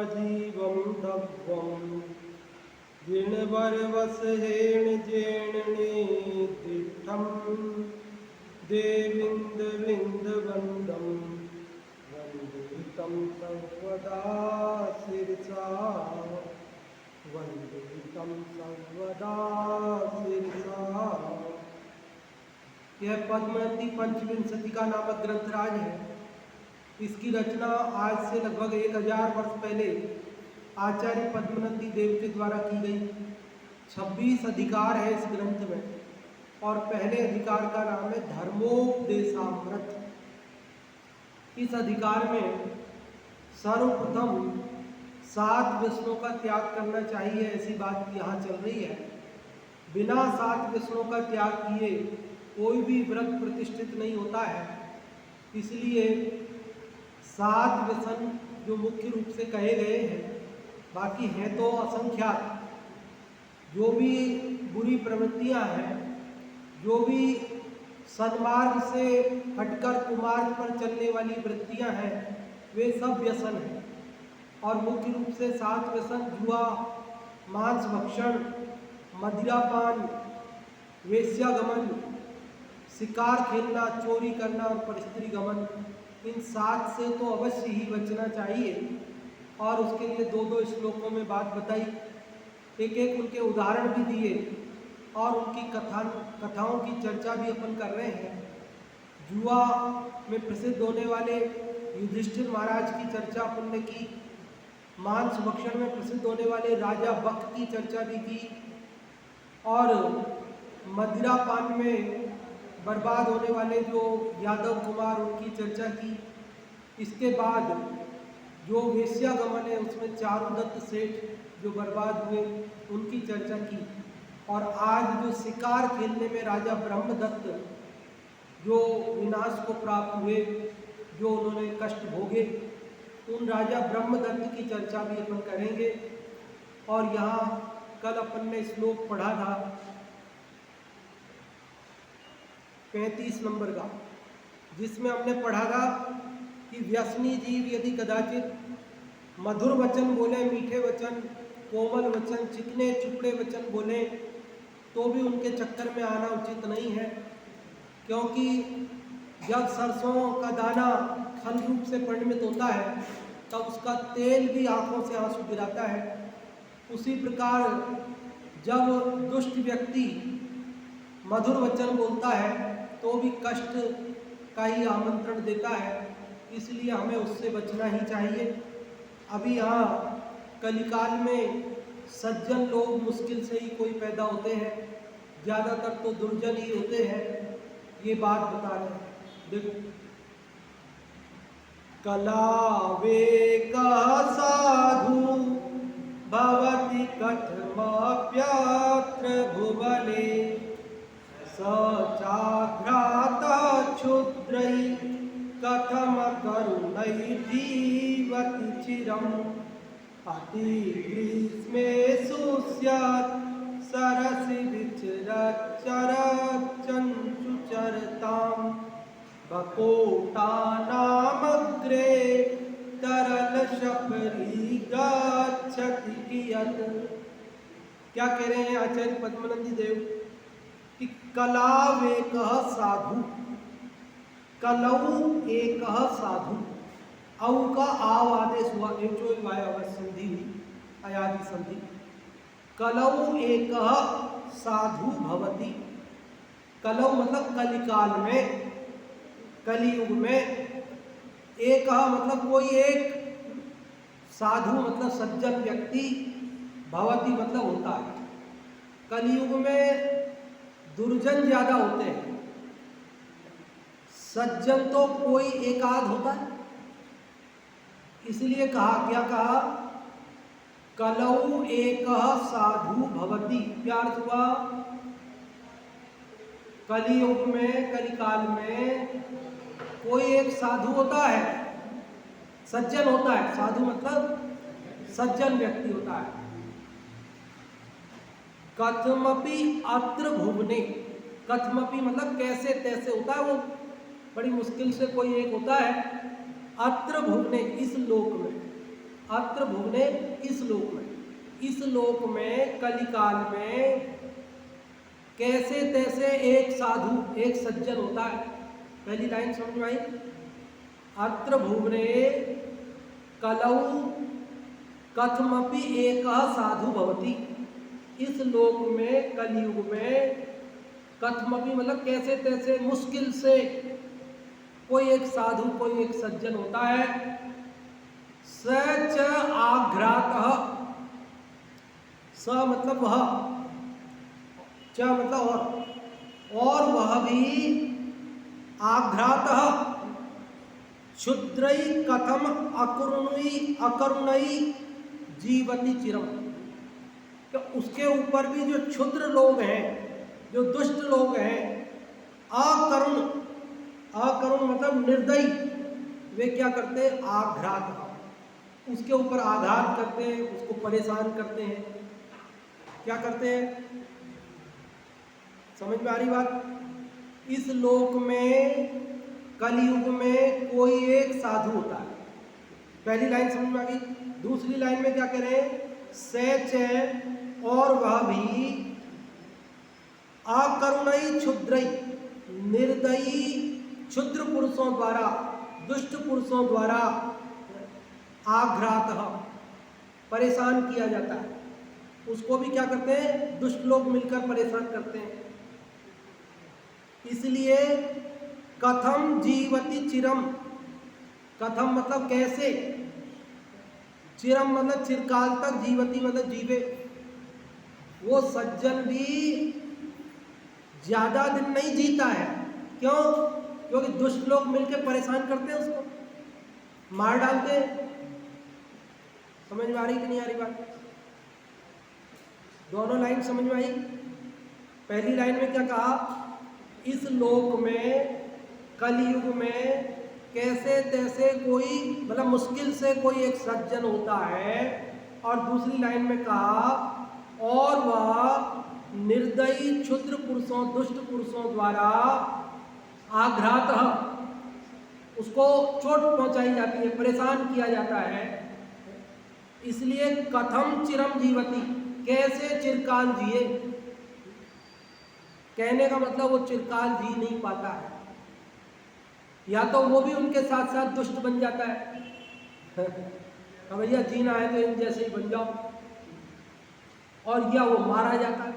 जीवम दग्ध्वं जिणवरवसहेण जेणने तिष्ठं देविन्दविन्दवन्दं वन्दितं सर्वदा शिरसा वन्दितं सर्वदा शिरसा। यह पद्मावती पंचविंशति का नामक ग्रंथराज है। इसकी रचना आज से लगभग 1000 वर्ष पहले आचार्य पद्मनंदी देव के द्वारा की गई। 26 अधिकार है इस ग्रंथ में और पहले अधिकार का नाम है धर्मोपदेशामृत। इस अधिकार में सर्वप्रथम 7 व्यसनों का त्याग करना चाहिए, ऐसी बात यहाँ चल रही है। बिना 7 व्यसनों का त्याग किए कोई भी व्रत प्रतिष्ठित नहीं होता है। इसलिए 7 व्यसन जो मुख्य रूप से कहे गए हैं, बाकी हैं तो असंख्यात। जो भी बुरी प्रवृत्तियां हैं, जो भी सन्मार्ग से हटकर कुमार्ग पर चलने वाली वृत्तियां हैं, वे सब व्यसन हैं। और मुख्य रूप से 7 व्यसन जुआ, मांस भक्षण, मदिरापान, वेश्यागमन, शिकार खेलना, चोरी करना और परस्त्री गमन, इन 7 से तो अवश्य ही बचना चाहिए। और उसके लिए 2-2 श्लोकों में बात बताई, एक उनके उदाहरण भी दिए और उनकी कथाओं की चर्चा भी अपन कर रहे हैं। जुआ में प्रसिद्ध होने वाले युधिष्ठिर महाराज की चर्चा अपन ने की। मांस भक्षण में प्रसिद्ध होने वाले राजा बक की चर्चा भी की और मदिरापान में बर्बाद होने वाले जो यादव कुमार, उनकी चर्चा की। इसके बाद जो वेश्यागमन है उसमें चारुदत्त सेठ जो बर्बाद हुए, उनकी चर्चा की। और आज जो शिकार खेलने में राजा ब्रह्मदत्त जो विनाश को प्राप्त हुए, जो उन्होंने कष्ट भोगे, उन राजा ब्रह्मदत्त की चर्चा भी अपन करेंगे। और यहाँ कल अपन ने श्लोक पढ़ा था 35 नंबर का, जिसमें हमने पढ़ा था कि व्यसनी जीव यदि कदाचित मधुर वचन बोले, मीठे वचन, कोमल वचन, चिकने चुपड़े वचन बोले, तो भी उनके चक्कर में आना उचित नहीं है। क्योंकि जब सरसों का दाना फल रूप से परिणमित होता है तब उसका तेल भी आंखों से आंसू गिराता है। उसी प्रकार जब दुष्ट व्यक्ति मधुर वचन बोलता है तो भी कष्ट का ही आमंत्रण देता है। इसलिए हमें उससे बचना ही चाहिए। अभी यहाँ कलिकाल में सज्जन लोग मुश्किल से ही कोई पैदा होते हैं, ज़्यादातर तो दुर्जन ही होते हैं। ये बात बता रहे हैं, देखो। कलावेकः साधु भवति कथमप्यत्र भुवने स चाघ्रातः क्षुद्रैः कथम करुणैर्जीवति चिरम् अतिग्रीष्मेषु स्यात् सरसि विचरच्चरच्चञ्चुचरताम् बकोटानामग्रे तरलशफरी गच्छति कियत्। क्या कह रहे हैं आचार्य पद्मनंदी देव कि कलावेकः साधु, कलौ एकः साधु, औ का आव आदेश हुआ, एचो वाय संधि हुई, अयादि संधि। कलौ एकः साधु भवति। कलौ मतलब कलिकाल में, कलियुग में। एक मतलब कोई एक, साधु मतलब सज्जन व्यक्ति, भवति मतलब होता है। कलियुग में दुर्जन ज्यादा होते हैं, सज्जन तो कोई एकाध होता है। इसलिए कहा, क्या कहा, कलौ एकः साधु भवति। क्या अर्थ हुआ? कलियुग में, कलिकाल में कोई एक साधु होता है, सज्जन होता है। साधु मतलब सज्जन व्यक्ति होता है। कथमपि अत्र भुवने, कथमपि मतलब कैसे तैसे होता है, वो बड़ी मुश्किल से कोई एक होता है। अत्र भुवने, इस लोक में। अत्र भुवने, इस लोक में, इस लोक में कलिकाल में कैसे तैसे एक साधु, एक सज्जन होता है। पहली लाइन समझ में आई? अत्र भुवने कलौ कथमपि एक साधु भवति। इस लोक में, कलयुग में, कथमपि मतलब कैसे तैसे, मुश्किल से कोई एक साधु, कोई एक सज्जन होता है। स च आघ्रातः, स मतलब वह, च मतलब और वह भी आघ्रातः क्षुद्रई कथम अकरुणई जीवति चिरम। तो उसके ऊपर भी जो क्षुद्र लोग हैं, जो दुष्ट लोग हैं, अकरुण, अकरुण मतलब निर्दयी, वे क्या करते हैं? आघात, उसके ऊपर आघात करते हैं, उसको परेशान करते हैं। क्या करते हैं? समझ में आ रही बात? इस लोक में, कलयुग में कोई एक साधु होता है। पहली लाइन समझ में आ गई। दूसरी लाइन में क्या कह रहे हैं? सच है और वह भी अकरुणई क्षुद्रई, निर्दयी क्षुद्र पुरुषों द्वारा, दुष्ट पुरुषों द्वारा आघ्रात, परेशान किया जाता है। उसको भी क्या करते हैं? दुष्ट लोग मिलकर परेशान करते हैं। इसलिए कथम जीवति चिरम, कथम मतलब कैसे, चिरम मतलब चिरकाल तक, जीवती मतलब जीवे, वो सज्जन भी ज्यादा दिन नहीं जीता है। क्यों? क्योंकि दुष्ट लोग मिलकर परेशान करते हैं, उसको मार डालते हैं। समझ में आ रही कि नहीं आ रही बात? दोनों लाइन समझ में आई? पहली लाइन में क्या कहा? इस लोक में, कलयुग में कैसे तैसे कोई, मतलब मुश्किल से कोई एक सज्जन होता है। और दूसरी लाइन में कहा और वह निर्दयी क्षुद्र पुरुषों, दुष्ट पुरुषों द्वारा आघात, उसको चोट पहुंचाई जाती है, परेशान किया जाता है। इसलिए कथम चिरम जीवती, कैसे चिरकाल जिए। कहने का मतलब वो चिरकाल जी नहीं पाता है, या तो वो भी उनके साथ साथ दुष्ट बन जाता है। भैया जीना है तो इन जैसे ही बन जाओ, और या वो मारा जाता है।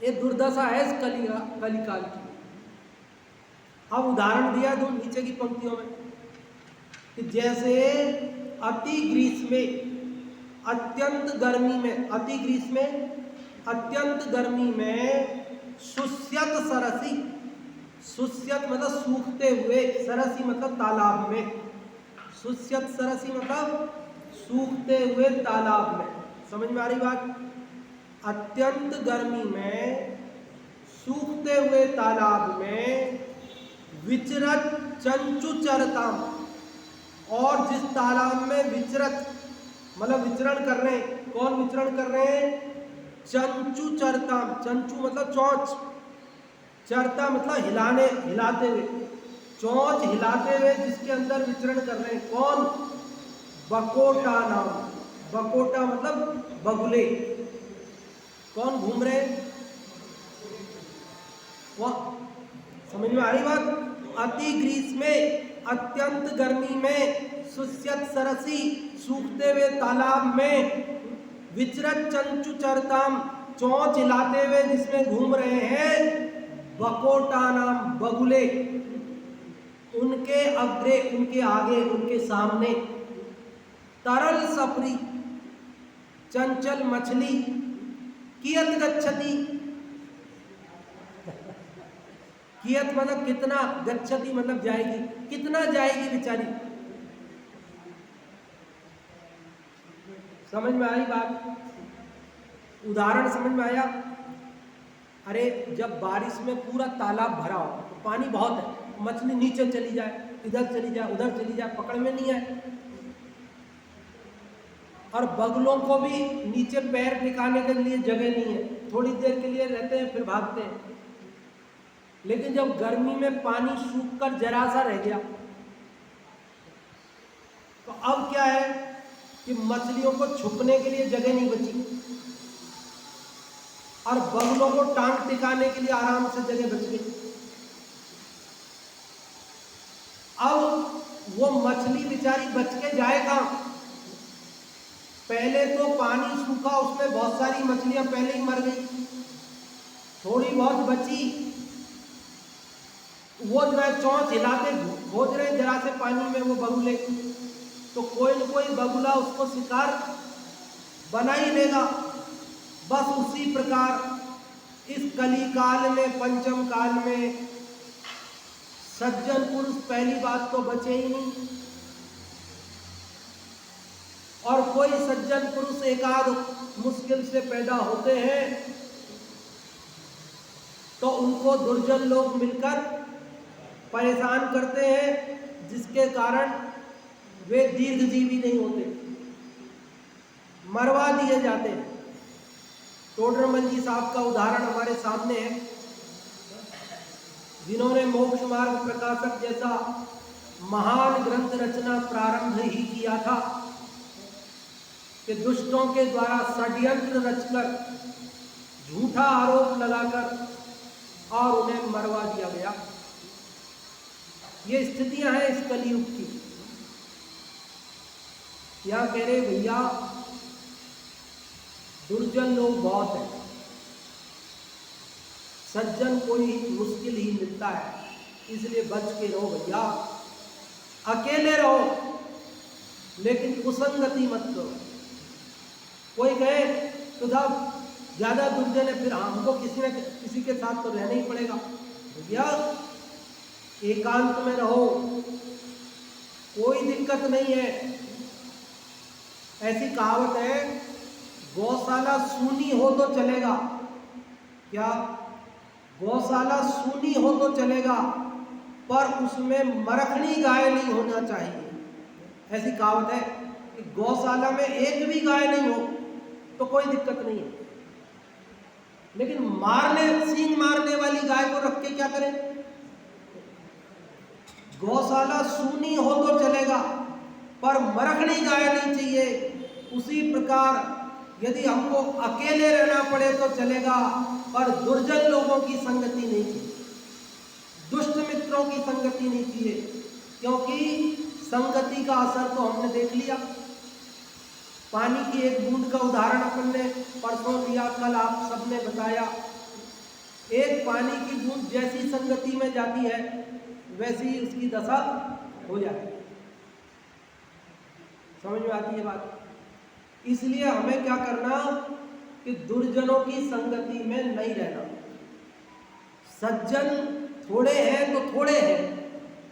ये दुर्दशा है इस कलिकाल की। अब उदाहरण दिया दो नीचे की पंक्तियों में कि जैसे अति ग्रीष्म में, अत्यंत गर्मी में, अति ग्रीष्म में, अत्यंत गर्मी में शुष्यत सरसी, शुष्यत मतलब सूखते हुए, सरसी मतलब तालाब में, शुष्यत सरसी मतलब सूखते हुए तालाब में। समझ में आ रही बात? अत्यंत गर्मी में सूखते हुए तालाब में विचरत चंचु चरताम, और जिस तालाब में विचरत मतलब विचरण कर रहे हैं, कौन विचरण कर रहे हैं? चंचु चरताम, चंचु मतलब चोंच, चरता मतलब हिलाने, हिलाते हुए, चोंच हिलाते हुए जिसके अंदर विचरण कर रहे हैं, कौन? बकोटा नाम, बकोटा मतलब बगुले। कौन घूम रहे हैं? वह। समझ में आ रही बात? अति ग्रीष्म में, अत्यंत गर्मी में, शुष्यत सरसी सूखते हुए तालाब में विचरत चंचु चरताम, चोंच हिलाते हुए जिसमें घूम रहे हैं, बकोटा नाम बगुले। उनके अग्रे, उनके आगे, उनके सामने तरल सपरी चंचल मछली कियत गच्छति, कियत मतलब कितना, गच्छति मतलब जाएगी, कितना जाएगी बेचारी। समझ में आई बात? उदाहरण समझ में आया? अरे जब बारिश में पूरा तालाब भरा हो तो पानी बहुत है, मछली नीचे चली जाए, इधर चली जाए, उधर चली जाए, पकड़ में नहीं आए। और बगुलों को भी नीचे पैर टिकाने के लिए जगह नहीं है, थोड़ी देर के लिए रहते हैं फिर भागते हैं। लेकिन जब गर्मी में पानी सूख कर जरा सा रह गया तो अब क्या है कि मछलियों को छुपने के लिए जगह नहीं बची और बगुलों को टांग टिकाने के लिए आराम से जगह बच गई। अब वो मछली बेचारी बच के जाए कहां? पहले तो पानी सूखा, उसमें बहुत सारी मछलियां पहले ही मर गई, थोड़ी बहुत बची, वो जो है चोंच हिलाते खोज रहे जरा से पानी में वो बगुले, तो कोई न कोई बगुला उसको शिकार बना ही लेगा। बस उसी प्रकार इस कली काल में, पंचम काल में सज्जन पुरुष पहली बात तो बचे ही नहीं, और कोई सज्जन पुरुष एकाध मुश्किल से पैदा होते हैं तो उनको दुर्जन लोग मिलकर परेशान करते हैं, जिसके कारण वे दीर्घजीवी नहीं होते, मरवा दिए जाते हैं। टोडरमल जी साहब का उदाहरण हमारे सामने है, जिन्होंने मोक्ष मार्ग प्रकाशक जैसा महान ग्रंथ रचना प्रारंभ ही किया था कि दुष्टों के द्वारा षड्यंत्र रचकर, झूठा आरोप लगाकर और उन्हें मरवा दिया गया। ये स्थितियां हैं इस कलयुग की। क्या कह रहे भैया, दुर्जन लोग बहुत हैं, सज्जन कोई मुश्किल ही मिलता है, इसलिए बच के रहो भैया, अकेले रहो, लेकिन कुसंगति मत करो। कोई कहे तो साहब ज्यादा दुर्जन है, फिर हमको किसी के साथ तो रहना ही पड़ेगा। भैया एकांत में रहो, कोई दिक्कत नहीं है। ऐसी कहावत है, गौशाला सूनी हो तो चलेगा, क्या गौशाला सूनी हो तो चलेगा, पर उसमें मरखनी गाय नहीं होना चाहिए। ऐसी कहावत है कि गौशाला में एक भी गाय नहीं हो तो कोई दिक्कत नहीं है, लेकिन सींग मारने वाली गाय को रख के क्या करें? गौशाला सूनी हो तो चलेगा, पर मरखनी गाय नहीं चाहिए। उसी प्रकार यदि हमको अकेले रहना पड़े तो चलेगा, पर दुर्जन लोगों की संगति नहीं चाहिए, दुष्ट मित्रों की संगति नहीं चाहिए, क्योंकि संगति का असर तो हमने देख लिया। पानी की एक बूंद का उदाहरण अपन ने परसों लिया, कल आप सबने बताया। एक पानी की बूंद जैसी संगति में जाती है वैसी ही उसकी दशा हो जाती है। समझ में आती है बात? इसलिए हमें क्या करना कि दुर्जनों की संगति में नहीं रहना। सज्जन थोड़े हैं तो थोड़े हैं,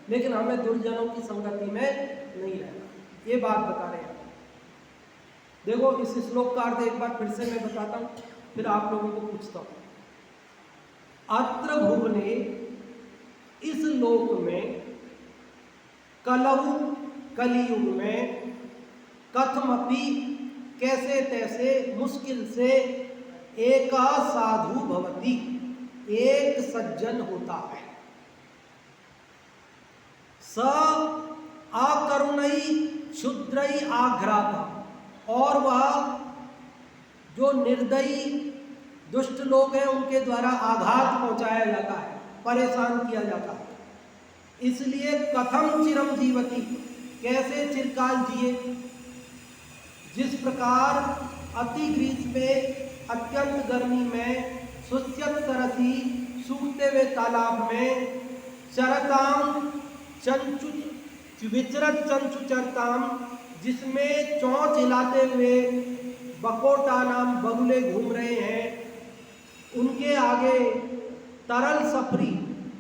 लेकिन हमें दुर्जनों की संगति में नहीं रहना, ये बात बता रहे हैं। देखो इस श्लोक का अर्थ एक बार फिर से मैं बताता हूं, फिर आप लोगों को पूछता हूं। अत्र भुवने, इस लोक में, कलौ, कलियुग में, कथमपि, कैसे तैसे, मुश्किल से, एका साधु भवति, एक सज्जन होता है। स अकरुणई क्षुद्रई आघ्राता, और वह जो निर्दयी दुष्ट लोग हैं उनके द्वारा आघात पहुंचाया जाता है, परेशान किया जाता है। इसलिए कथम चिरम जीवती, कैसे चिरकाल जिए। जिस प्रकार अति ग्रीष्म में, अत्यंत गर्मी में, शुष्यत सरसी, सूखते हुए तालाब में, चरताम चंचु विचरत चंचु चरताम, जिसमें चोंच हिलाते हुए बकोटा नाम बगुले घूम रहे हैं, उनके आगे तरल सफरी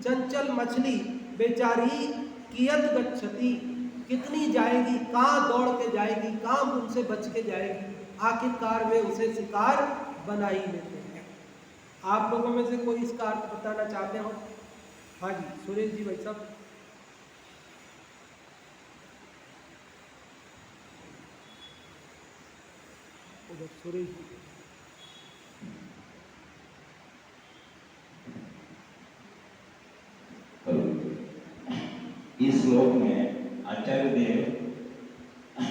चंचल मछली बेचारी कियत गच्छति, कितनी जाएगी, कहाँ दौड़ के जाएगी, कहाँ उनसे बच के जाएगी, आखिरकार वे उसे शिकार बना ही लेते हैं। आप लोगों में से कोई इसका अर्थ बताना चाहते हो? हाँ जी सुरेश जी भाई साहब। सुरेश जी। इस श्लोक में आचार्य देव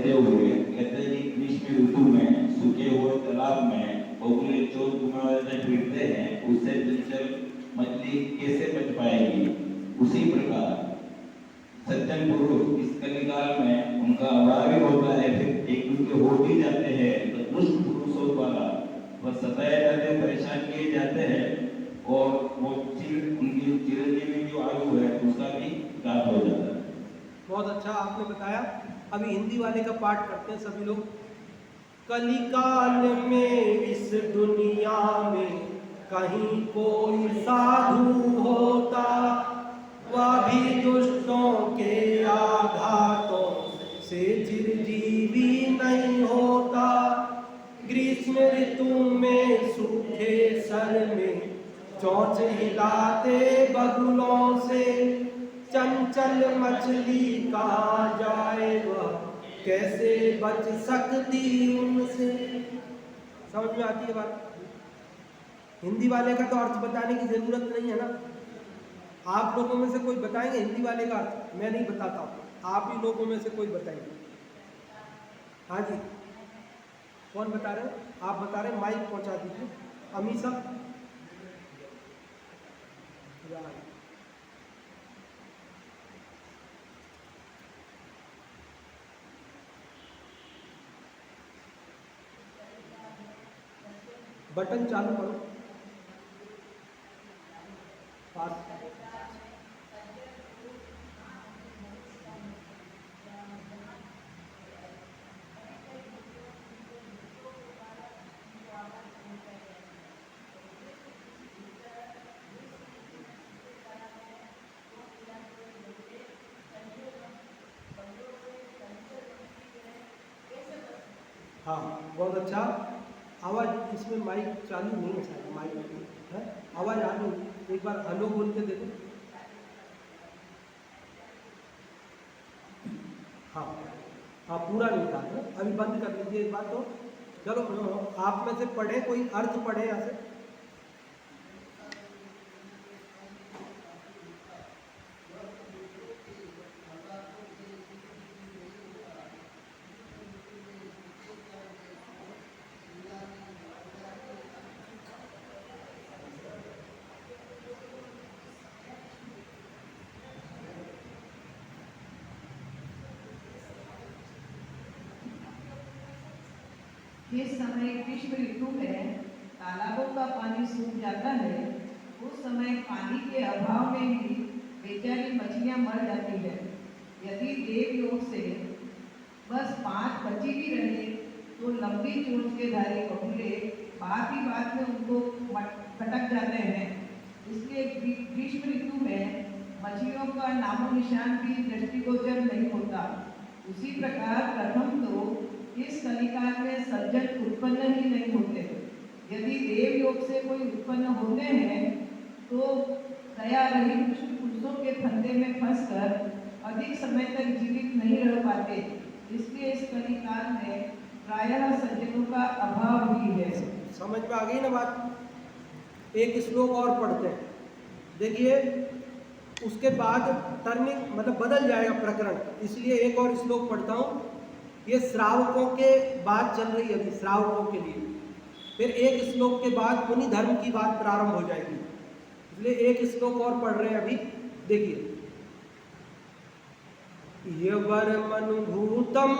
देते हुए कहते हैं कि ग्रीष्म ऋतु में सूखे हुए तालाब में बगुले चोर घुमाते फिरते हैं, उससे जलचर मछली कैसे बच पाएगी। उसी प्रकार सज्जन पुरुष इस कलिकाल में उनका अभाव ही होता है, फिर एक दूसरे हो भी जाते हैं तो दुष्ट पुरुषों द्वारा वह सताए जाते, परेशान किए जाते हैं और वो उनकी चिरंजीवी जो आयु है उसका भी घात हो जाता है। बहुत अच्छा आपने बताया। अभी हिंदी वाले का पाठ करते हैं सभी लोग। कलिकाल में इस दुनिया में कहीं कोई साधु होता, वह भी दुष्टों के आघातों से चिरजीवी नहीं होता। ग्रीष्म ऋतु में सूखे सर में चोंच हिलाते बगुलों से, चंचल मछली कहाँ जाए वह कैसे बच सकती उनसे। समझ में आती है बात? हिंदी वाले का तो अर्थ बताने की जरूरत नहीं है ना। आप लोगों में से कोई बताएंगे हिंदी वाले का अर्थ? मैं नहीं बताता हूँ, आप ही लोगों में से कोई बताएंगे। हाँ जी, कौन बता रहे हैं? आप बता रहे हैं, माइक पहुंचा दीजिए। अमीशा, बटन चालू करो। पास हाँ, बहुत अच्छा। आवाज़ इसमें माइक चालू नहीं है शायद, माइक है, आवाज़ आ रही। एक बार हेलो बोल के देखो। हाँ हाँ, पूरा नहीं था, अभी बंद कर लीजिए एक बार। तो चलो आप में से पढ़े, कोई अर्थ पढ़े यहाँ से। जिस समय ग्रीष्म ऋतु में तालाबों का पानी सूख जाता है, उस समय पानी के अभाव में ही बेचारी मछलियां मर जाती है। यदि देव योग से बस 5 बची भी रहे तो लंबी चोंच के धारी बगुले बात ही बात में उनको फटक जाते हैं। इसलिए ग्रीष्म ऋतु में मछलियों का नामो निशान भी दृष्टिगोचर नहीं होता। उसी प्रकार प्रथम तो इस कलिकाल में सज्जन उत्पन्न ही नहीं होते। यदि देव योग से कोई उत्पन्न होते हैं तो दया रहित दुष्ट पुरुषों के फंदे में फंसकर अधिक समय तक जीवित नहीं रह पाते। इसलिए इस कलिकाल में प्रायः सज्जनों का अभाव ही है। समझ में आ गई ना बात? एक श्लोक और पढ़ते हैं, देखिए। उसके बाद टर्निंग मतलब बदल जाएगा प्रकरण, इसलिए एक और श्लोक पढ़ता हूँ। ये श्रावकों के बात चल रही है अभी, श्रावकों के लिए। फिर एक श्लोक के बाद पुनि धर्म की बात प्रारंभ हो जाएगी, इसलिए एक श्लोक और पढ़ रहे हैं अभी। देखिए, यवरमनुभूतम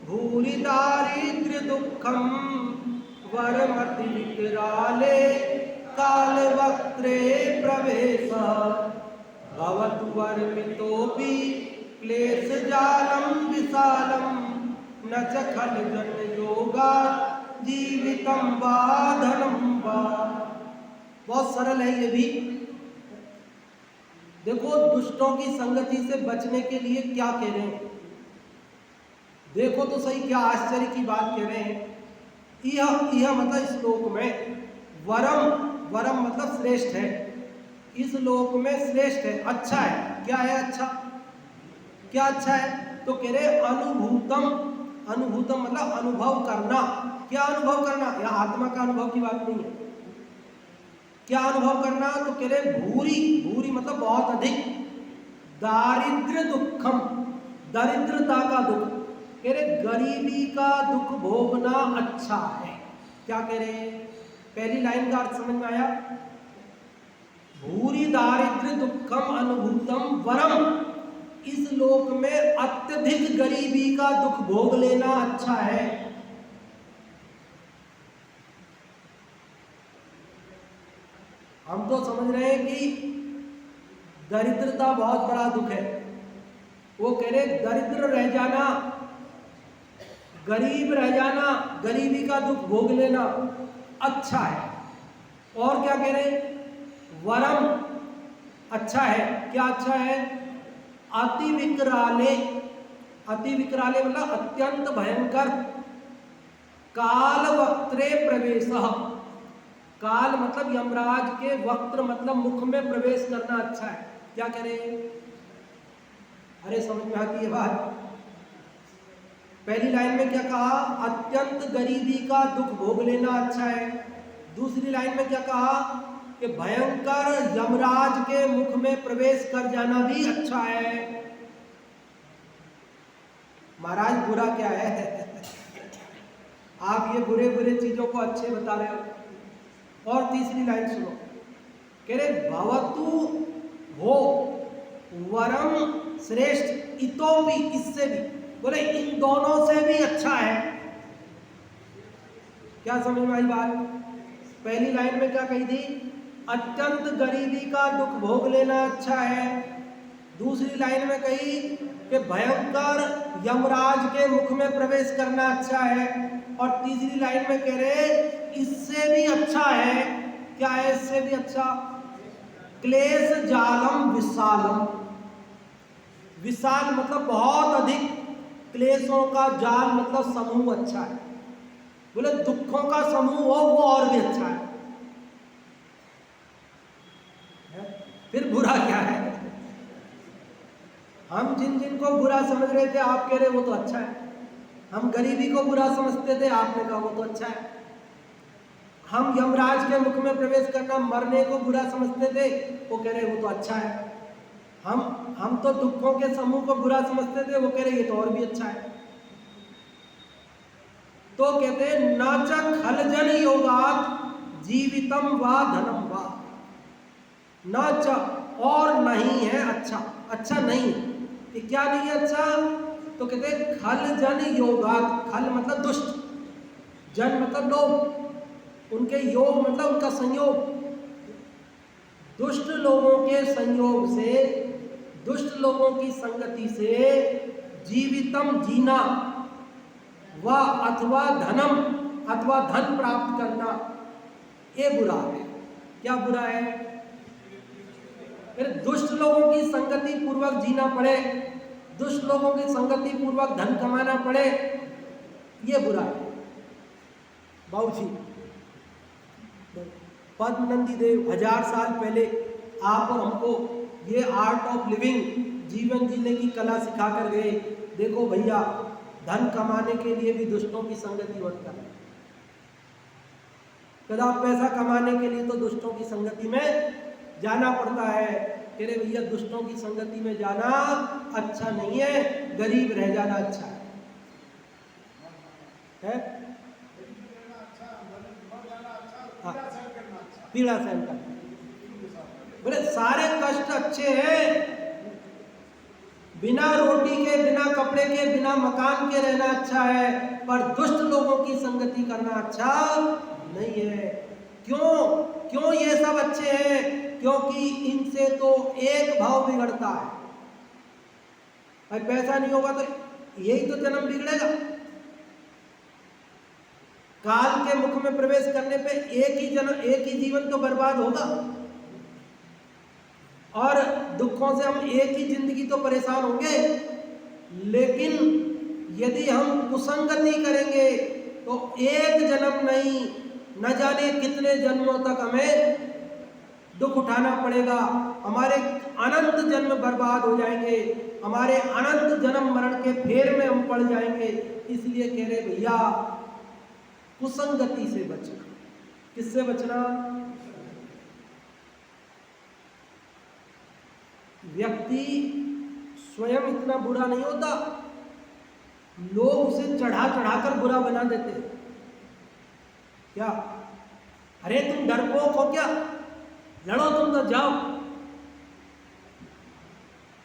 भूरि दारिद्र्य दुःखम वरमति विकराले कालवक्त्रे प्रवेश भवतु वर्मितोऽपि क्लेशजालं विशालं न च खलु जनयोगात् जीवितं वा धनं वा। बहुत सरल है ये भी। देखो, दुष्टों की संगति से बचने के लिए क्या कह रहे हैं, देखो तो सही, क्या आश्चर्य की बात कह रहे हैं। यह मतलब श्लोक में वरम, वरम मतलब श्रेष्ठ है, इस लोक में श्रेष्ठ है, अच्छा है। क्या है अच्छा? क्या अच्छा है? तो कह रहे अनुभूतम। अनुभूतम मतलब अनुभव करना। क्या अनुभव करना? यह आत्मा का अनुभव की बात नहीं है। क्या अनुभव करना? तो कह रहे भूरी, भूरी मतलब बहुत अधिक, दारिद्र्य दुखम, दरिद्रता का दुख, कह रहे गरीबी का दुख भोगना अच्छा है। क्या कह रहे हैं? पहली लाइन का अर्थ समझ में आया? भूरि दारिद्र्य दुखम अनुभूतम वरम, इस लोक में अत्यधिक गरीबी का दुख भोग लेना अच्छा है। हम तो समझ रहे हैं कि दरिद्रता बहुत बड़ा दुख है। वो कह रहे दरिद्र रह जाना, गरीब रह जाना, गरीबी का दुख भोग लेना अच्छा है। और क्या कह रहे? वरम अच्छा है। क्या अच्छा है? अति विकराले, अति विकराले मतलब अत्यंत भयंकर, काल वक्त्रे प्रवेश, काल मतलब यमराज के वक्त्र मतलब मुख में प्रवेश करना अच्छा है। क्या कह रहे हैं? अरे समझ में आती है बात? पहली लाइन में क्या कहा? अत्यंत गरीबी का दुख भोग लेना अच्छा है। दूसरी लाइन में क्या कहा? कि भयंकर यमराज के मुख में प्रवेश कर जाना भी अच्छा है। महाराज बुरा क्या है? आप ये बुरे बुरे चीजों को अच्छे बता रहे हो। और तीसरी लाइन सुनो, कह रहे भवतु हो वरम श्रेष्ठ इतोपि, इससे भी, बोले इन दोनों से भी अच्छा है। क्या समझ में आई बात? पहली लाइन में क्या कही थी? अत्यंत गरीबी का दुख भोग लेना अच्छा है। दूसरी लाइन में कही कि भयंकर यमराज के मुख में प्रवेश करना अच्छा है। और तीसरी लाइन में कह रहे इससे भी अच्छा है। क्या है इससे भी अच्छा? क्लेश जालम विशालम, विशाल मतलब बहुत अधिक, क्लेशों का जाल मतलब समूह अच्छा है। बोले दुखों का समूह हो वो और भी अच्छा है। फिर बुरा क्या है? हम जिन जिन को बुरा समझ रहे थे आप कह रहे वो तो अच्छा है। हम गरीबी को बुरा समझते थे, आपने कहा वो तो अच्छा है। हम यमराज के मुख में प्रवेश करना, मरने को बुरा समझते थे, वो कह रहे वो तो अच्छा है। हम तो दुखों के समूह को बुरा समझते थे, वो कह रहे ये तो और भी अच्छा है। तो कहते हैं न च खलजन योगात जीवितम वा धनम वा, न च और नहीं है अच्छा, अच्छा नहीं है। कि क्या नहीं है अच्छा? तो कहते हैं खल जन योगात, खल मतलब दुष्ट, जन मतलब लोग, उनके योग मतलब उनका संयोग, दुष्ट लोगों के संयोग से, दुष्ट लोगों की संगति से जीवितम जीना, व अथवा धनम अथवा धन प्राप्त करना, ये बुरा है। क्या बुरा है? फिर दुष्ट लोगों की संगति पूर्वक जीना पड़े, दुष्ट लोगों की संगति पूर्वक धन कमाना पड़े, ये बुरा है। बाबूजी पद्मनंदी देव 1000 साल पहले आप और हमको ये आर्ट ऑफ लिविंग, जीवन जीने की कला सिखा कर गए। देखो भैया, धन कमाने के लिए भी दुष्टों की संगति मत करना। कदा पैसा कमाने के लिए तो दुष्टों की संगति में जाना पड़ता है। कह रहे भैया दुष्टों की संगति में जाना अच्छा नहीं है, गरीब रह जाना अच्छा है? हाँ, पीड़ा सहन करना। बोले सारे कष्ट अच्छे हैं, बिना रोटी के, बिना कपड़े के, बिना मकान के रहना अच्छा है, पर दुष्ट लोगों की संगति करना अच्छा नहीं है। क्यों? क्यों ये सब अच्छे हैं? क्योंकि इनसे तो एक भाव बिगड़ता है। भाई पैसा नहीं होगा तो यही तो जन्म बिगड़ेगा। काल के मुख में प्रवेश करने पे एक ही जन्म, एक ही जीवन तो बर्बाद होगा, और दुखों से हम एक ही जिंदगी तो परेशान होंगे। लेकिन यदि हम कुसंगति करेंगे तो एक जन्म नहीं, न जाने कितने जन्मों तक हमें दुख उठाना पड़ेगा। हमारे अनंत जन्म बर्बाद हो जाएंगे, हमारे अनंत जन्म मरण के फेर में हम पड़ जाएंगे। इसलिए कह रहे भैया कुसंगति से बचना। किससे बचना? व्यक्ति स्वयं इतना बुरा नहीं होता, लोग उसे चढ़ा चढ़ा कर बुरा बना देते हैं। क्या अरे तुम डरपोक हो क्या, लड़ो तुम तो जाओ।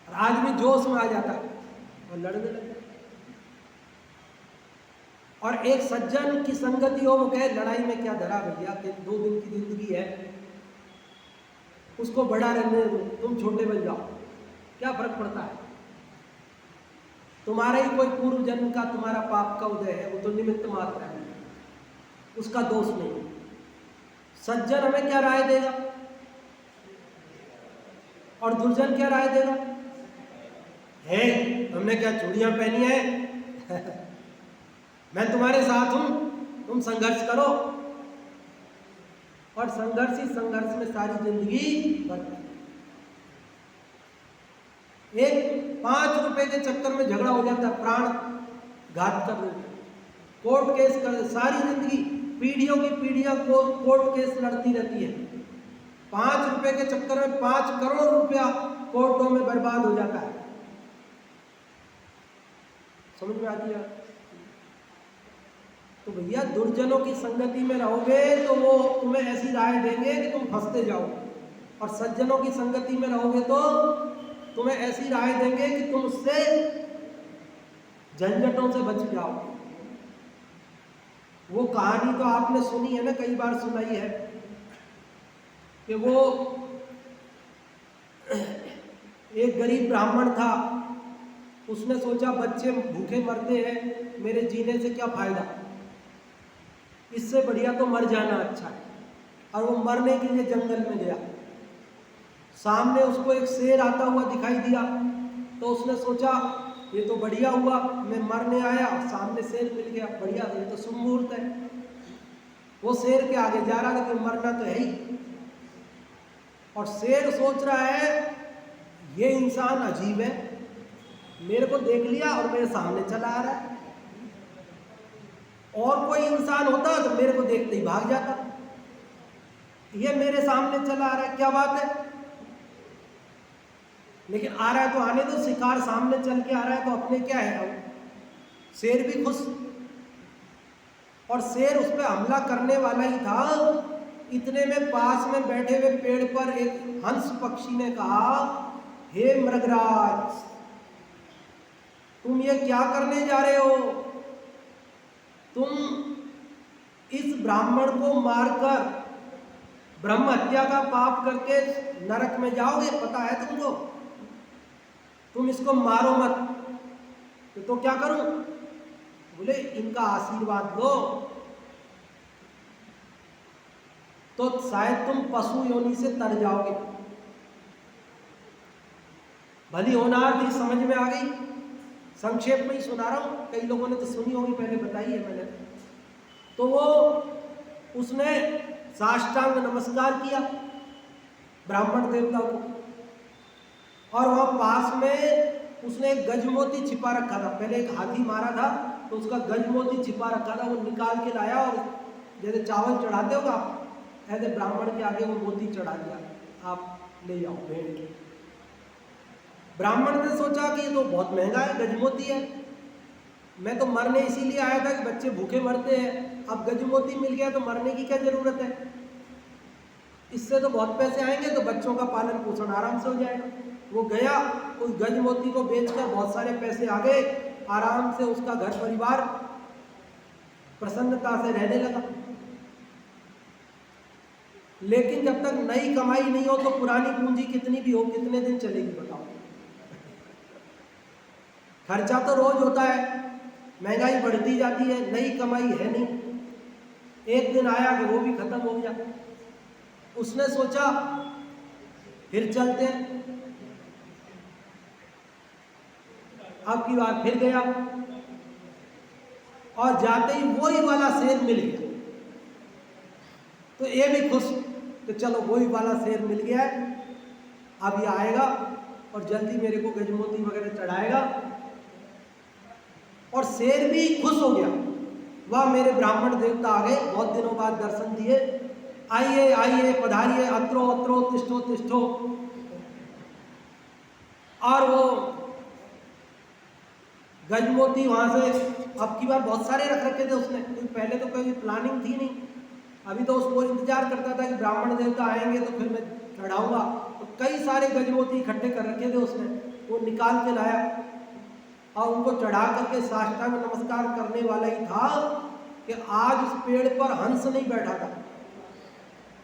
और आदमी जोश में आ जाता है और लड़ने लगता है। और एक सज्जन की संगति हो, वो कहे लड़ाई में क्या धरा भैया, कि 2 दिन की जिंदगी है, उसको बड़ा रहने दो, तुम छोटे बन जाओ, क्या फर्क पड़ता है। तुम्हारा ही कोई पूर्व जन्म का तुम्हारा पाप का उदय है, वो तो निमित्त मात्र है, उसका दोष नहीं। सज्जन हमें क्या राय देगा और दुर्जन क्या राय देगा? है हमने क्या चूड़ियां पहनी है मैं तुम्हारे साथ हूं, तुम संघर्ष करो। और संघर्ष ही संघर्ष में सारी जिंदगी बर्बाद। एक 5 रुपए के चक्कर में झगड़ा हो जाता है, प्राण घात कर देते, कोर्ट केस कर, सारी जिंदगी पीढ़ियों की पीढ़ियां कोर्ट केस लड़ती रहती है। 5 रुपए के चक्कर में 5 करोड़ रुपया कोर्टों में बर्बाद हो जाता है। समझ में आती है? तो भैया दुर्जनों की संगति में रहोगे तो वो तुम्हें ऐसी राय देंगे कि तुम फंसते जाओ, और सज्जनों की संगति में रहोगे तो तुम्हें ऐसी राय देंगे कि तुम उससे झंझटों से बच जाओ। वो कहानी तो आपने सुनी है ना, कई बार सुनाई है, कि वो एक गरीब ब्राह्मण था, उसने सोचा बच्चे भूखे मरते हैं, मेरे जीने से क्या फायदा, इससे बढ़िया तो मर जाना अच्छा है। और वो मरने के लिए जंगल में गया। सामने उसको एक शेर आता हुआ दिखाई दिया, तो उसने सोचा ये तो बढ़िया हुआ, मैं मरने आया, सामने शेर मिल गया, बढ़िया, ये तो शुभ मुहूर्त है। वो शेर के आगे जा रहा था कि मरना तो है ही, और शेर सोच रहा है ये इंसान अजीब है, मेरे को देख लिया और मेरे सामने चला आ रहा है, और कोई इंसान होता तो मेरे को देखते ही भाग जाता, ये मेरे सामने चला आ रहा है, क्या बात है। लेकिन आ रहा है तो आने दो, शिकार सामने चल के आ रहा है तो अपने क्या है। अब शेर भी खुश, और शेर उस पर हमला करने वाला ही था, इतने में पास में बैठे हुए पेड़ पर एक हंस पक्षी ने कहा, हे मृगराज, तुम ये क्या करने जा रहे हो, तुम इस ब्राह्मण को मारकर ब्रह्म हत्या का पाप करके नरक में जाओगे, पता है तुमको, तुम इसको मारो मत। तो क्या करूं? बोले इनका आशीर्वाद लो तो शायद तुम पशु योनि से तर जाओगे। भली होनार थी, समझ में आ गई, संक्षेप में ही सुना रहा हूं, कई लोगों ने तो सुनी होगी, पहले बताई है मैंने। तो वो उसने साष्टांग नमस्कार किया ब्राह्मण देवता को, और वहां पास में उसने एक गजमोती छिपा रखा था, पहले एक हाथी मारा था तो उसका गजमोती छिपा रखा था, वो निकाल के लाया, और जैसे चावल चढ़ाते हो आप, ऐसे ब्राह्मण के आगे वो मोती चढ़ा दिया, आप ले जाओ भेड़ के। ब्राह्मण ने सोचा कि ये तो बहुत महंगा है, गजमोती है, मैं तो मरने इसीलिए आया था कि बच्चे भूखे मरते हैं, अब गजमोती मिल गया तो मरने की क्या जरूरत है, इससे तो बहुत पैसे आएंगे, तो बच्चों का पालन पोषण आराम से हो जाएगा। वो गया, उस गजमोती को बेचकर बहुत सारे पैसे आ गए, आराम से उसका घर परिवार प्रसन्नता से रहने लगा। लेकिन जब तक नई कमाई नहीं हो तो पुरानी पूंजी कितनी भी हो, कितने दिन चलेगी बताओ। खर्चा तो रोज होता है, महंगाई बढ़ती जाती है, नई कमाई है नहीं, एक दिन आया कि वो भी खत्म हो गया। उसने सोचा फिर चलते हैं, अब की बार फिर गया, और जाते ही वही वाला शेर मिल गया, तो ये भी खुश, तो चलो वही वाला शेर मिल गया है, अब ये आएगा और जल्दी मेरे को गजमोती वगैरह चढ़ाएगा। और शेर भी खुश हो गया, वह मेरे ब्राह्मण देवता आ गए, बहुत दिनों बाद दर्शन दिए, आइए आइए पधारिए, अत्रो अत्रो तिष्ठो तिष्ठो। और वो गजमोती वहाँ से अब की बार बहुत सारे रख रखे थे उसने, क्योंकि पहले तो कोई प्लानिंग थी नहीं। अभी तो उसको इंतजार करता था कि ब्राह्मण देवता आएंगे तो फिर मैं चढ़ाऊंगा, तो कई सारे गजमोती इकट्ठे कर रखे थे उसने, वो निकाल के लाया और उनको चढ़ा करके साष्टांग नमस्कार करने वाला ही था कि आज उस पेड़ पर हंस नहीं बैठा था।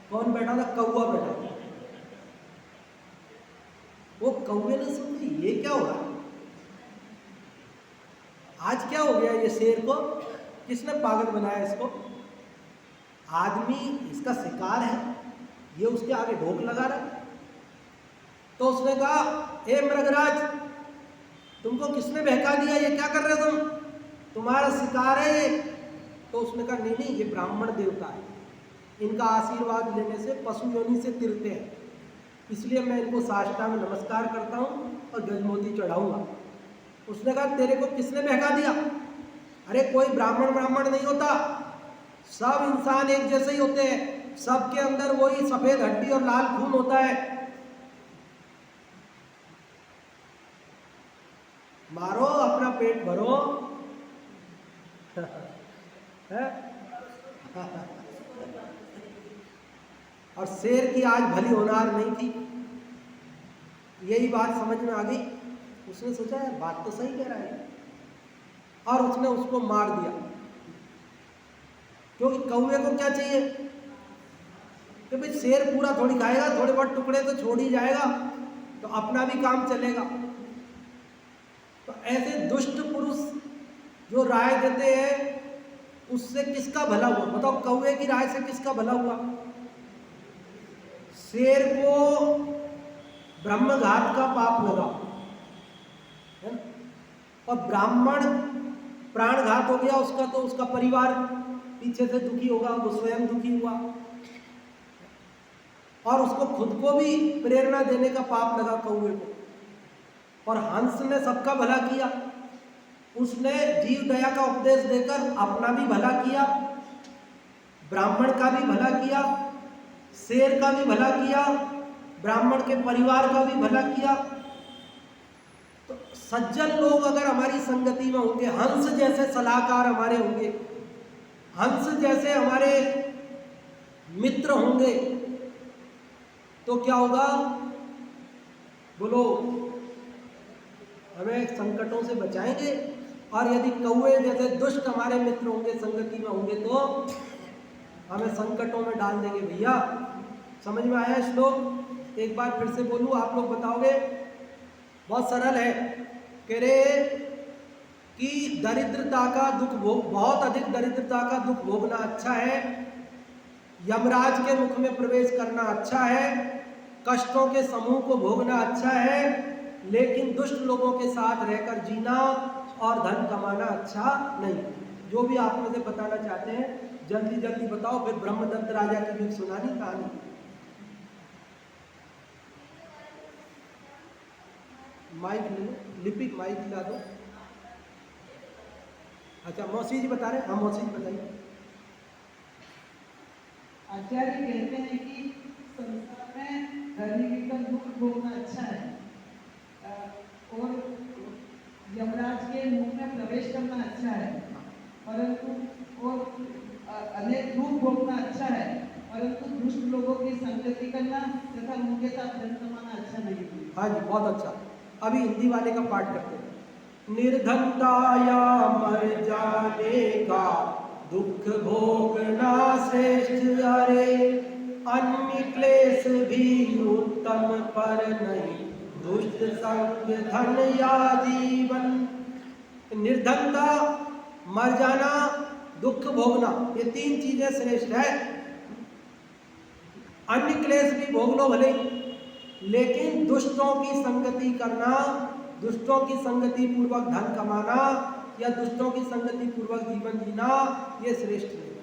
कौन बैठा था? कौवा बैठा था। वो कौवे ने सुन ये क्या हो रहा है, आज क्या हो गया ये शेर को, किसने पागल बनाया इसको? आदमी इसका शिकार है, ये उसके आगे ढोक लगा रहा है। तो उसने कहा, हे मृगराज, तुमको किसने बहका दिया, ये क्या कर रहे हो तुम, तुम्हारा शिकार है ये। तो उसने कहा, नहीं नहीं, ये ब्राह्मण देवता है, इनका आशीर्वाद लेने से पशु योनि से तिरते हैं, इसलिए मैं इनको साष्टांग नमस्कार करता हूँ और गजमोती चढ़ाऊंगा। उसने कहा, तेरे को किसने बहका दिया? अरे कोई ब्राह्मण नहीं होता, सब इंसान एक जैसे ही होते हैं, सबके अंदर वही सफेद हड्डी और लाल खून होता है। मारो, अपना पेट भरो। है? और शेर की आज भली होनार नहीं थी, यही बात समझ में आ गई। उसने सोचा यार बात तो सही कह रहा है, और उसने उसको मार दिया। क्योंकि कौवे को क्या चाहिए कि भाई शेर पूरा थोड़ी खाएगा, थोड़े बहुत टुकड़े तो छोड़ ही जाएगा, तो अपना भी काम चलेगा। तो ऐसे दुष्ट पुरुष जो राय देते हैं, उससे किसका भला हुआ? बताओ, कौवे की राय से किसका भला हुआ? शेर को ब्रह्मघात का पाप लगा है ना, और ब्राह्मण प्राणघात हो गया उसका, तो उसका परिवार पीछे से दुखी होगा, वो स्वयं दुखी हुआ, और उसको खुद को भी प्रेरणा देने का पाप लगा कौवे को। और हंस ने सबका भला किया, उसने जीव दया का उपदेश देकर अपना भी भला किया, ब्राह्मण का भी भला किया, शेर का भी भला किया, ब्राह्मण के परिवार का भी भला किया। तो सज्जन लोग अगर हमारी संगति में होंगे, हंस जैसे सलाहकार हमारे होंगे, हंस जैसे हमारे मित्र होंगे, तो क्या होगा? बोलो, हमें संकटों से बचाएंगे। और यदि कौवे जैसे दुष्ट हमारे मित्र होंगे, संगति में होंगे, तो हमें संकटों में डाल देंगे। भैया समझ में आया श्लोक? एक बार फिर से बोलूं, आप लोग बताओगे? बहुत सरल है। कह रहे कि दरिद्रता का दुख भोग, बहुत अधिक दरिद्रता का दुख भोगना अच्छा है, यमराज के मुख में प्रवेश करना अच्छा है, कष्टों के समूह को भोगना अच्छा है, लेकिन दुष्ट लोगों के साथ रहकर जीना और धन कमाना अच्छा नहीं। जो भी आप मुझे बताना चाहते हैं जल्दी जल्दी बताओ, फिर ब्रह्मदत्त राजा की भी सुनानी कहानी। माइक ले लो, लिपिक माइक ला दो। अच्छा, मौसी जी बता रहे हैं? हाँ मौसी जी बताइए। आचार्य कहते हैं कि संसार में गरीबी का दुख भोगना अच्छा है, और यमराज के मुख में प्रवेश करना अच्छा है, परंतु और अनेक दुख भोगना अच्छा है, परंतु दुष्ट लोगों की संगति करना तथा उनके साथ धन कमाना अच्छा नहीं है। हाँ जी, बहुत अच्छा। अभी हिंदी वाले का पाठ करते हैं। निर्धनता या मर जाने का दुख भोगना श्रेष्ठ, अरे अन्य क्लेश भी उत्तम, पर नहीं दुष्ट संग धन या जीवन। निर्धनता, मर जाना, दुख भोगना, ये तीन चीजें श्रेष्ठ है। अन्य क्लेश भी भोग लो भले, लेकिन दुष्टों की संगति करना, दुष्टों की संगति पूर्वक धन कमाना या दुष्टों की संगति पूर्वक जीवन जीना, ये श्रेष्ठ नहीं।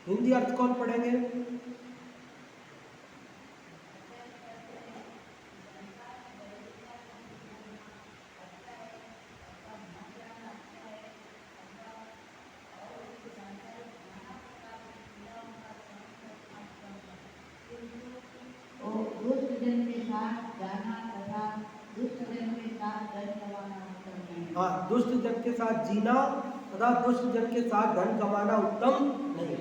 हिंदी अर्थ कौन पढ़ेंगे? दुष्ट जन के साथ जाना तथा दुष्ट जन के साथ धन कमाना उत्तम नहीं। हाँ, दुष्ट जन के साथ जीना तथा दुष्ट जन के साथ धन कमाना उत्तम नहीं।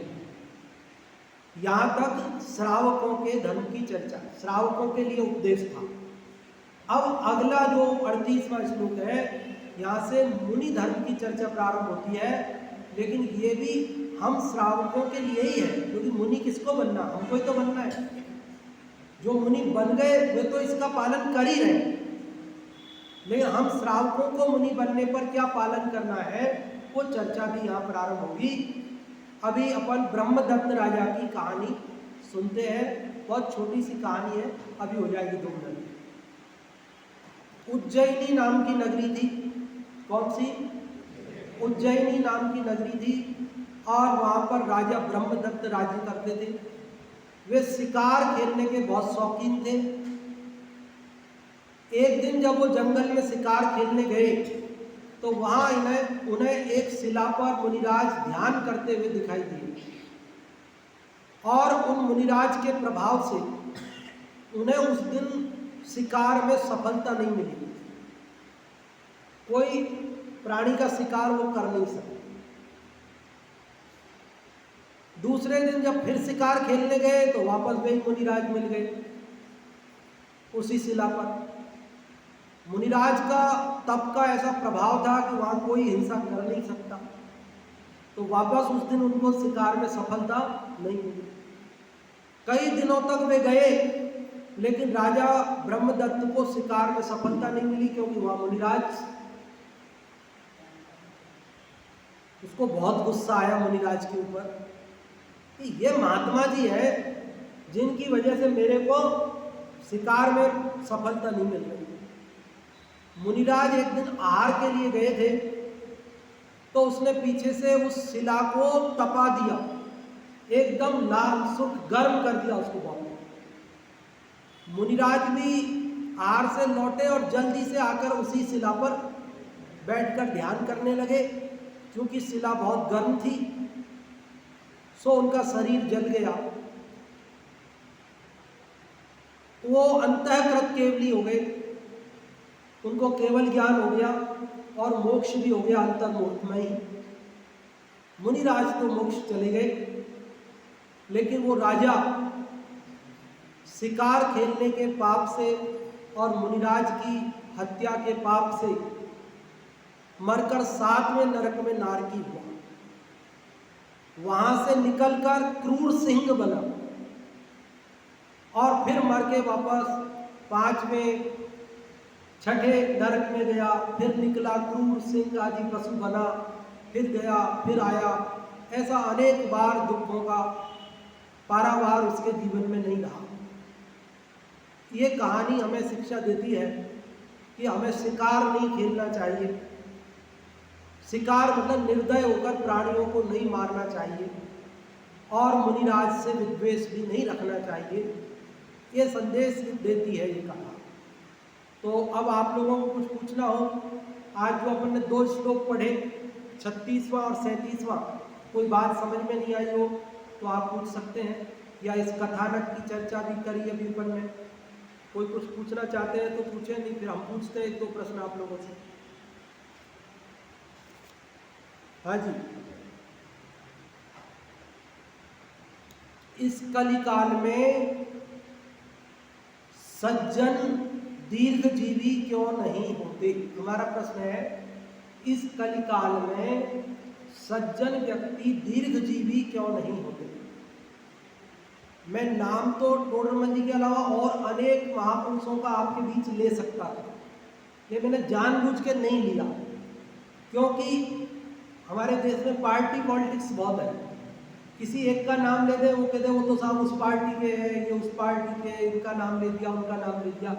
यहाँ तक श्रावकों के धर्म की चर्चा, श्रावकों के लिए उपदेश था। अब अगला जो 38वां श्लोक है, यहाँ से मुनि धर्म की चर्चा प्रारंभ होती है, लेकिन ये भी हम श्रावकों के लिए ही है, क्योंकि मुनि किसको बनना, हमको ही तो बनना है। जो मुनि बन गए वे तो इसका पालन कर ही रहे, लेकिन हम श्रावकों को मुनि बनने पर क्या पालन करना है, वो चर्चा भी यहाँ प्रारंभ होगी। अभी अपन ब्रह्मदत्त राजा की कहानी सुनते हैं, बहुत छोटी सी कहानी है, अभी हो जाएगी 2 मिनट। उज्जैनी नाम की नगरी थी। कौन सी? उज्जैनी नाम की नगरी थी, और वहाँ पर राजा ब्रह्मदत्त राज्य करते थे। वे शिकार खेलने के बहुत शौकीन थे। एक दिन जब वो जंगल में शिकार खेलने गए तो वहाँ उन्हें एक शिला पर मुनिराज ध्यान करते हुए दिखाई दिए, और उन मुनिराज के प्रभाव से उन्हें उस दिन शिकार में सफलता नहीं मिली। कोई प्राणी का शिकार वो कर नहीं सके। दूसरे दिन जब फिर शिकार खेलने गए तो वापस वही मुनिराज मिल गए उसी शिला पर। मुनिराज का तप का ऐसा प्रभाव था कि वहां कोई हिंसा कर नहीं सकता, तो वापस उस दिन उनको शिकार में सफलता नहीं मिली। कई दिनों तक वे गए, लेकिन राजा ब्रह्मदत्त को शिकार में सफलता नहीं मिली, क्योंकि वहां मुनिराज, उसको बहुत गुस्सा आया मुनिराज के ऊपर कि ये महात्मा जी है जिनकी वजह से मेरे को शिकार में सफलता नहीं मिल रही। मुनिराज एक दिन आहार के लिए गए थे, तो उसने पीछे से उस शिला को तपा दिया, एकदम लाल सुख गर्म कर दिया उसको बहुत। मुनिराज भी आहार से लौटे और जल्दी से आकर उसी शिला पर बैठकर ध्यान करने लगे। क्योंकि शिला बहुत गर्म थी, सो उनका शरीर जल गया। वो अंतःकृत केवली हो गए, उनको केवल ज्ञान हो गया और मोक्ष भी हो गया अंतर्मुख में ही। मुनिराज तो मोक्ष चले गए, लेकिन वो राजा शिकार खेलने के पाप से और मुनिराज की हत्या के पाप से मरकर 7वें नरक में नारकी हुआ। वहां से निकलकर क्रूर सिंह बना, और फिर मर के वापस 5वें 6ठे नरक में गया, फिर निकला क्रूर सिंह आदि पशु बना, फिर गया फिर आया। ऐसा अनेक बार दुखों का पारावार उसके जीवन में नहीं रहा। ये कहानी हमें शिक्षा देती है कि हमें शिकार नहीं खेलना चाहिए। शिकार मतलब निर्दय होकर प्राणियों को नहीं मारना चाहिए, और मुनिराज से विद्वेष भी नहीं रखना चाहिए। ये संदेश देती है ये कथा। तो अब आप लोगों को कुछ पूछना हो, आज जो अपन ने 2 श्लोक पढ़े, 36वां और 37वां, कोई बात समझ में नहीं आई हो तो आप पूछ सकते हैं, या इस कथानक की चर्चा भी करी अभी अपन ने। कोई कुछ पूछना चाहते हैं तो पूछें, नहीं फिर हम पूछते हैं 1-2 प्रश्न आप लोगों से। हाँ जी। इस कलिकाल में सज्जन दीर्घजीवी क्यों नहीं होते? हमारा प्रश्न है, इस कलिकाल में सज्जन व्यक्ति दीर्घजीवी क्यों नहीं होते? मैं नाम तो टोडरमल जी के अलावा और अनेक महापुरुषों का आपके बीच ले सकता था, ये मैंने जानबूझ के नहीं लिया, क्योंकि हमारे देश में पार्टी पॉलिटिक्स बहुत है। किसी एक का नाम ले दे, वो कहते वो तो साहब उस पार्टी के हैं, ये उस पार्टी के, इनका नाम ले दिया, उनका नाम ले दिया।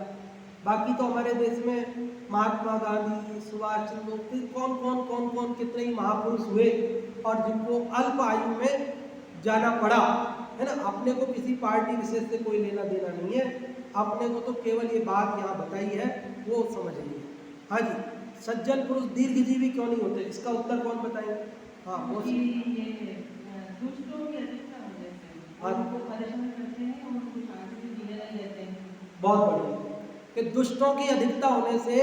बाकी तो हमारे देश में महात्मा गांधी, सुभाष चंद्र बोस, कौन कौन कितने ही महापुरुष हुए, और जिनको अल्प आयु में जाना पड़ा, है ना। अपने को किसी पार्टी विशेष से कोई लेना देना नहीं है, अपने को तो केवल ये बात यहाँ बताई है, वो समझ लीजिए। हाँ जी, सज्जन पुरुष दीर्घजीवी क्यों नहीं होते, इसका उत्तर कौन बताएंगे? हाँ, वो दुष्टों की अधिकता हो जाती है, हाँ। उनको परेशान करते हैं और उनको शांति से जीने नहीं देते हैं। बहुत बढ़िया। कि दुष्टों की अधिकता होने से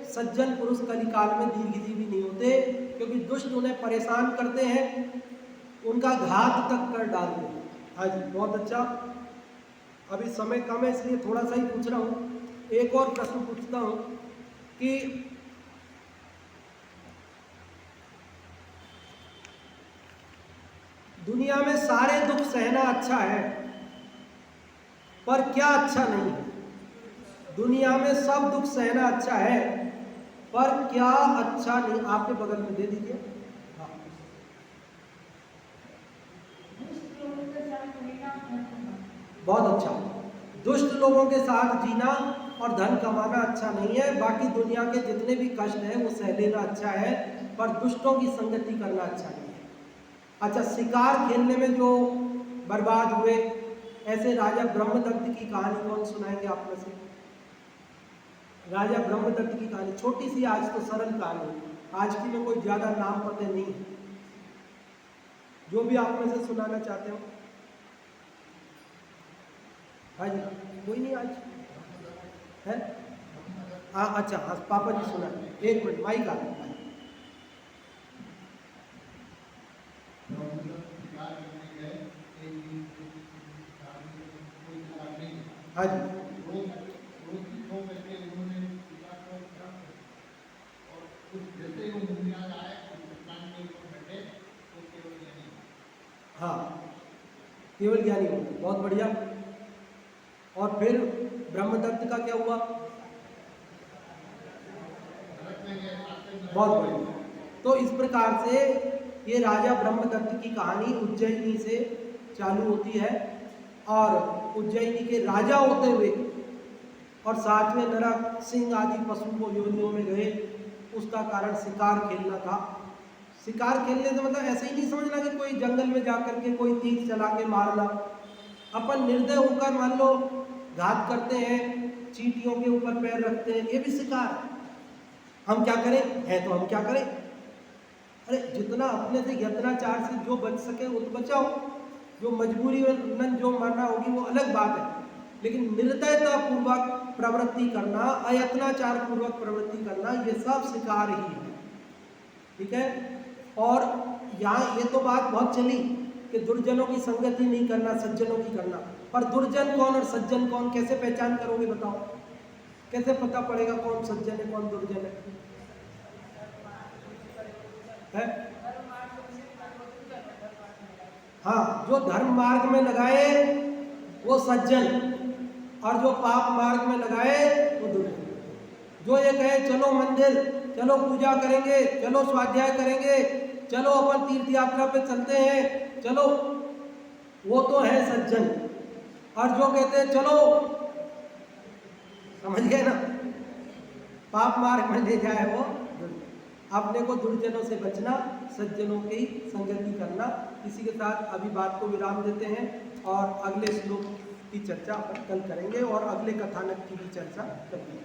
सज्जन पुरुष कलिकाल में दीर्घजीवी नहीं होते, क्योंकि दुष्ट उन्हें परेशान करते हैं, उनका घात तक कर डालते हैं। हाँ जी, बहुत अच्छा। अभी समय कम है इसलिए थोड़ा सा ही पूछ रहा हूँ। एक और प्रश्न पूछता हूँ कि दुनिया में सारे दुख सहना अच्छा है, पर क्या अच्छा नहीं है? दुनिया में सब दुख सहना अच्छा है, पर क्या अच्छा नहीं? आपके बगल में दे दीजिए। हाँ। बहुत अच्छा। दुष्ट लोगों के साथ जीना और धन कमाना अच्छा नहीं है, बाकी दुनिया के जितने भी कष्ट हैं वो सह लेना अच्छा है, पर दुष्टों की संगति करना अच्छा नहीं है। अच्छा, शिकार खेलने में जो बर्बाद हुए, ऐसे राजा ब्रह्मदत्त की कहानी कौन सुनाएंगे आप में से? राजा ब्रह्मदत्त की कहानी छोटी सी, आज तो सरल कहानी, आज की में कोई ज्यादा नाम पते नहीं, जो भी आप में से सुनाना चाहते हो। हाँ जी, कोई नहीं आज है? हाँ अच्छा, हाँ पापा जी सुना। एक मिनट, माइक आ। हाँ जी, हाँ केवल ज्ञानी हो, बहुत बढ़िया। और फिर ब्रह्मदत्त का क्या हुआ? बहुत बढ़िया। तो इस प्रकार से ये राजा ब्रह्मदत्त की कहानी उज्जैनी से चालू होती है, और उज्जैनी के राजा होते हुए और साथ में नरक सिंह आदि पशु को योनियों में गए, उसका कारण शिकार खेलना था। शिकार खेलने से मतलब ऐसे ही नहीं समझना कि कोई जंगल में जाकर के कोई तीर चला के मारना। अपन निर्दय होकर मान लो घात करते हैं, चींटियों के ऊपर पैर रखते हैं, ये भी शिकार है। हम क्या करें? है तो हम क्या करें? अरे जितना अपने से यत्नाचार से जो बच सके वो तो बचाओ, जो मजबूरी में जो मरना होगी वो अलग बात है, लेकिन निर्दयता पूर्वक प्रवृत्ति करना, अयत्नाचार पूर्वक प्रवृत्ति करना, ये सब शिकार ही है। ठीक है। और यहाँ ये तो बात बहुत चली कि दुर्जनों की संगति नहीं करना, सज्जनों की करना, पर दुर्जन कौन और सज्जन कौन कैसे पहचान करोगे बताओ? कैसे पता पड़ेगा कौन सज्जन है कौन दुर्जन है? हाँ, जो धर्म मार्ग में लगाए वो सज्जन, और जो पाप मार्ग में लगाए वो दुर्जन। जो ये कहे चलो मंदिर, चलो पूजा करेंगे, चलो स्वाध्याय करेंगे, चलो अपन तीर्थ यात्रा पे चलते हैं, चलो, वो तो है सज्जन। और जो कहते हैं चलो, समझ गए ना, पाप मार्ग में ले जाए वो दुर्जन। अपने को दुर्जनों से बचना, सज्जनों की संगति करना। इसी के साथ अभी बात को विराम देते हैं और अगले श्लोक की चर्चा अपन कल करेंगे और अगले कथानक की भी चर्चा करेंगे।